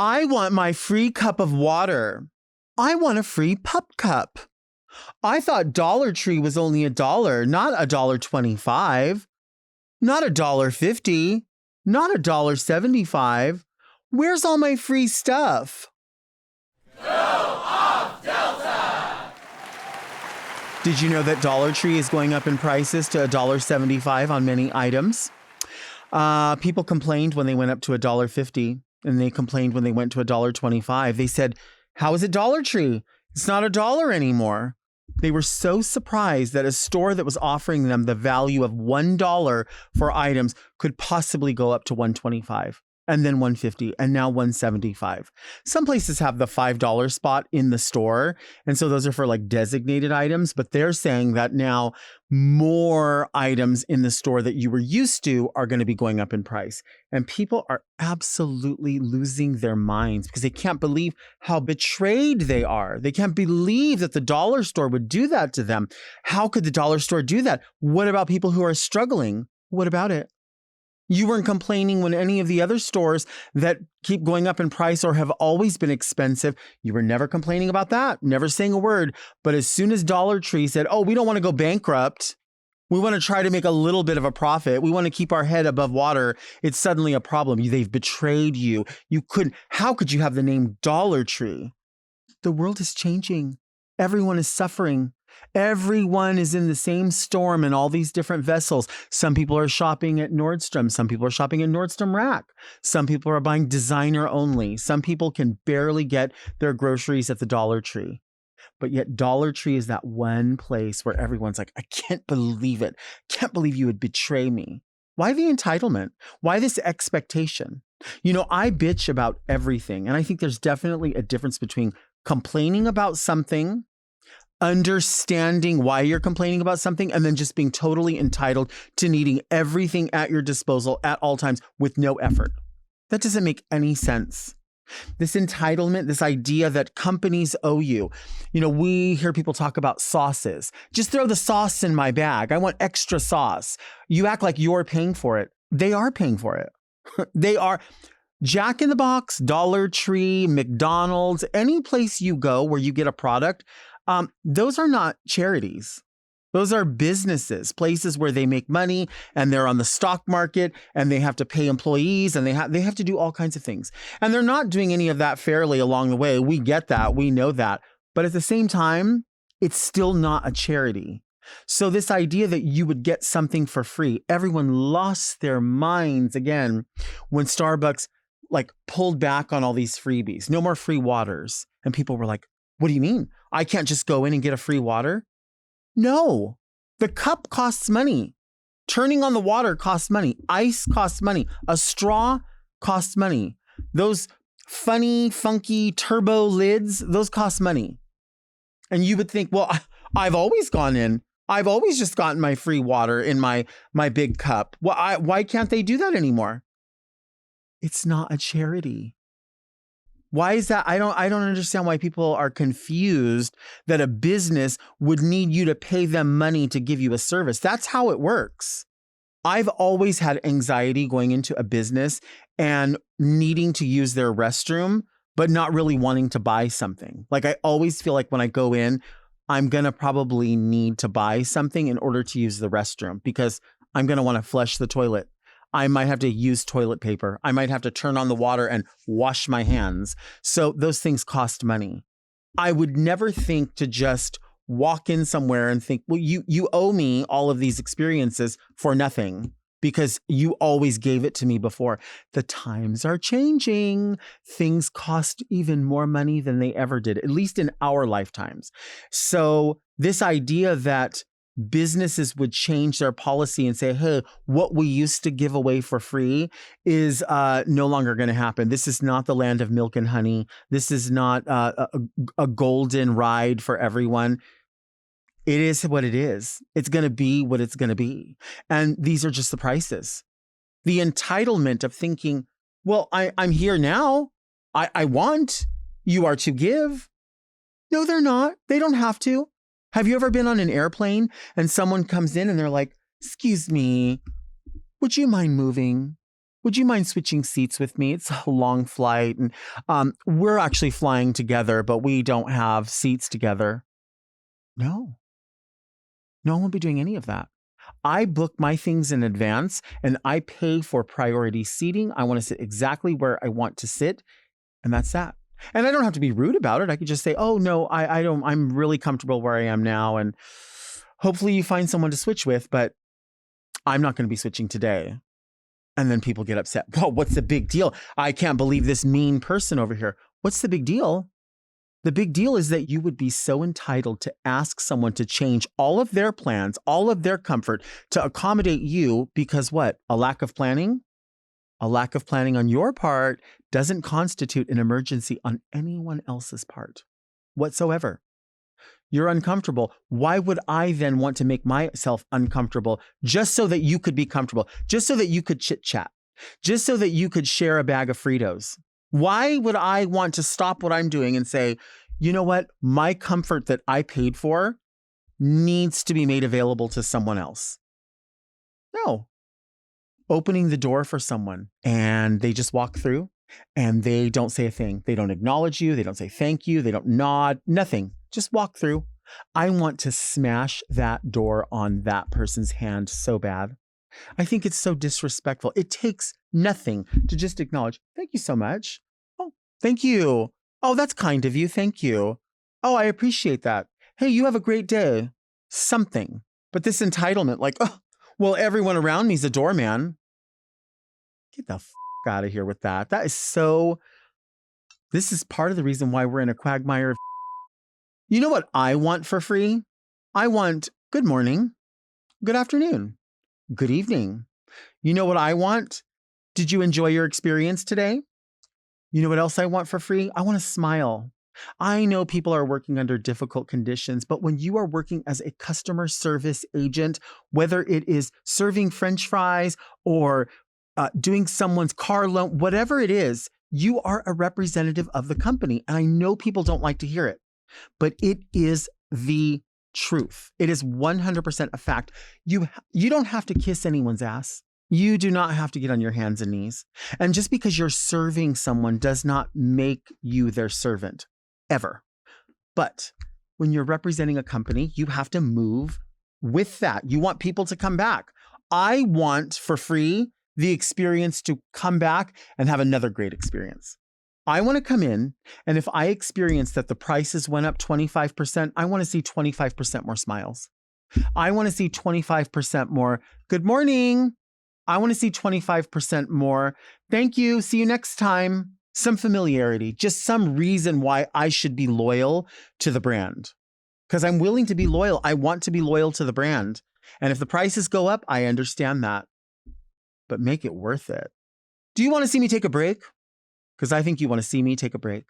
I want my free cup of water. I want a free pup cup. I thought Dollar Tree was only $1, not $1.25, not $1.50, not $1.75. Where's all my free stuff? Go off, Delta! Did you know that Dollar Tree is going up in prices to $1.75 on many items? People complained when they went up to $1.50, and they complained when they went to $1.25. They said, how is it Dollar Tree? It's not $1 anymore. They were so surprised that a store that was offering them the value of $1 for items could possibly go up to $1.25. And then $1.50, and now $1.75. Some places have the $5 spot in the store, and so those are for like designated items, but they're saying that now more items in the store that you were used to are going to be going up in price. And people are absolutely losing their minds because they can't believe how betrayed they are. They can't believe that the dollar store would do that to them. How could the dollar store do that? What about people who are struggling? What about it? You weren't complaining when any of the other stores that keep going up in price or have always been expensive. You were never complaining about that, never saying a word. But as soon as Dollar Tree said, oh, we don't want to go bankrupt, we want to try to make a little bit of a profit, we want to keep our head above water, it's suddenly a problem. They've betrayed you. How could you have the name Dollar Tree? The world is changing. Everyone is suffering. Everyone is in the same storm in all these different vessels. Some people are shopping at Nordstrom. Some people are shopping at Nordstrom Rack. Some people are buying designer only. Some people can barely get their groceries at the Dollar Tree. But yet Dollar Tree is that one place where everyone's like, I can't believe it. Can't believe you would betray me. Why the entitlement? Why this expectation? You know, I bitch about everything. And I think there's definitely a difference between complaining about something, understanding why you're complaining about something, and then just being totally entitled to needing everything at your disposal at all times with no effort. That doesn't make any sense. This entitlement, this idea that companies owe you. You know, we hear people talk about sauces. Just throw the sauce in my bag. I want extra sauce. You act like you're paying for it. They are paying for it. They are. Jack in the Box, Dollar Tree, McDonald's, any place you go where you get a product, those are not charities. Those are businesses, places where they make money and they're on the stock market and they have to pay employees and they have to do all kinds of things. And they're not doing any of that fairly along the way. We get that. We know that. But at the same time, it's still not a charity. So this idea that you would get something for free, everyone lost their minds again when Starbucks pulled back on all these freebies. No more free waters. And people were like, what do you mean? I can't just go in and get a free water? No, the cup costs money. Turning on the water costs money. Ice costs money. A straw costs money. Those funny, funky turbo lids, those cost money. And you would think, well, I've always gone in. I've always just gotten my free water in my big cup. Why can't they do that anymore? It's not a charity. Why is that? I don't understand why people are confused that a business would need you to pay them money to give you a service. That's how it works. I've always had anxiety going into a business and needing to use their restroom, but not really wanting to buy something. Like I always feel like when I go in, I'm going to probably need to buy something in order to use the restroom because I'm going to want to flush the toilet. I might have to use toilet paper. I might have to turn on the water and wash my hands. So those things cost money. I would never think to just walk in somewhere and think, well, you owe me all of these experiences for nothing because you always gave it to me before. The times are changing. Things cost even more money than they ever did, at least in our lifetimes. So this idea that businesses would change their policy and say, hey, what we used to give away for free is no longer going to happen. This is not the land of milk and honey. This is not a golden ride for everyone. It is what it is. It's going to be what it's going to be. And these are just the prices. The entitlement of thinking, well, I'm here now. I want. You are to give. No, they're not. They don't have to. Have you ever been on an airplane and someone comes in and they're like, excuse me, would you mind moving? would you mind switching seats with me? It's a long flight and we're actually flying together, but we don't have seats together. No one will be doing any of that. I book my things in advance and I pay for priority seating. I want to sit exactly where I want to sit. And that's that. And I don't have to be rude about it. I could just say, oh no, I don't, I'm really comfortable where I am now. And hopefully you find someone to switch with, but I'm not going to be switching today. And then people get upset. Well, what's the big deal? I can't believe this mean person over here. What's the big deal? The big deal is that you would be so entitled to ask someone to change all of their plans, all of their comfort to accommodate you because what? A lack of planning? A lack of planning on your part doesn't constitute an emergency on anyone else's part whatsoever. You're uncomfortable. Why would I then want to make myself uncomfortable just so that you could be comfortable, just so that you could chit chat, just so that you could share a bag of Fritos? Why would I want to stop what I'm doing and say, you know what? My comfort that I paid for needs to be made available to someone else. No. Opening the door for someone and they just walk through and they don't say a thing. They don't acknowledge you. They don't say thank you. They don't nod, nothing. Just walk through. I want to smash that door on that person's hand so bad. I think it's so disrespectful. It takes nothing to just acknowledge, thank you so much. Oh, thank you. Oh, that's kind of you. Thank you. Oh, I appreciate that. Hey, you have a great day. Something. But this entitlement, like, oh, well, everyone around me is a doorman. Get the out of here with that. That is so, this is part of the reason why we're in a quagmire. You know what I want for free? I want good morning, good afternoon, good evening. You know what I want? Did you enjoy your experience today? You know what else I want for free? I want a smile. I know people are working under difficult conditions, but when you are working as a customer service agent, whether it is serving French fries or doing someone's car loan, whatever it is, you are a representative of the company. And I know people don't like to hear it, but it is the truth. It is 100% a fact. You don't have to kiss anyone's ass. You do not have to get on your hands and knees. And just because you're serving someone does not make you their servant, ever. But when you're representing a company, you have to move with that. You want people to come back. I want for free the experience to come back and have another great experience. I want to come in, and if I experience that the prices went up 25%, I want to see 25% more smiles. I want to see 25% more good morning. I want to see 25% more thank you, see you next time. Some familiarity, just some reason why I should be loyal to the brand. Because I'm willing to be loyal. I want to be loyal to the brand. And if the prices go up, I understand that. But make it worth it. Do you want to see me take a break? Because I think you want to see me take a break.